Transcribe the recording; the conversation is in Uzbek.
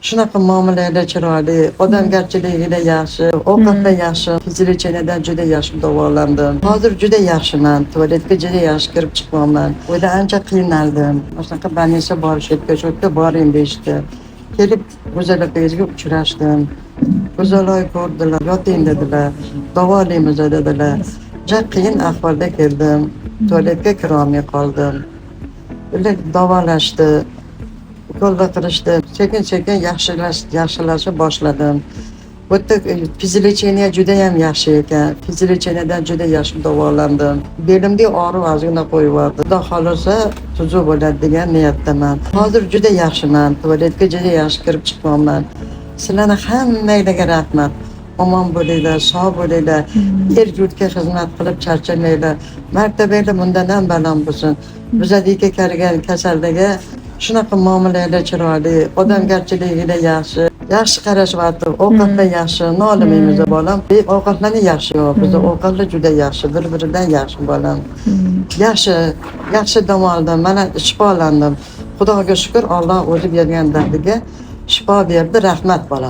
Shunaqa muomalalar chiroyli, odamgarchiligida yaxshi, ovqatda yaxshi, fiziologiyada juda yaxshi davolandim. Hozir juda yaxshiman, tualetga juda yaxshi kirib chiqaman. O'yda ancha qiynaldim. Shunaqa больница borishga, shu yerga boring deyishdi. Kelib Go'zal opangizga uchrashdim. Go'zal oy ko'rdilar, yoting dedilar, davolaymiz dedilar. Juda qiyin ahvolda keldim. Tualetga kirolmay qoldim. Ular davolashdi. Qo'lda qilishdi. Sekin-sekin yaxshilashib boshladim. Bu yerda fiziologiya juda ham yaxshi ekan. Fiziologiyadan juda yaxshi davolandim. Belimda og'riq ozgina qo'yibdi. Xudo xolasa tuzuk bo'ladi degan niyatdaman. Hozir juda yaxshiman. Tualetga juda yaxshi kirib chiqaman. Sizlarga hammanglarga rahmat. Omon bo'linglar, sog' bo'linglar. El-yurtga xizmat qilib charchamanglar. Martabanglar bundan ham baland bo'lsin. Bizadagi kelgan kasallarga shunaqa muomalalar chiroyli, odamgarchiligida yaxshi, yaxshi qarashyapti, ovqatlar yaxshi, nolimaymiz bolam. Ovqatlari yaxshi yo'q, bizda ovqatlar juda yaxshi, bir-biridan yaxshi bolam. Yaxshi dam oldim, mana shifolandim. Xudoga shukr, Alloh o'zi bergan dardiga shifo berdi, rahmat bolam.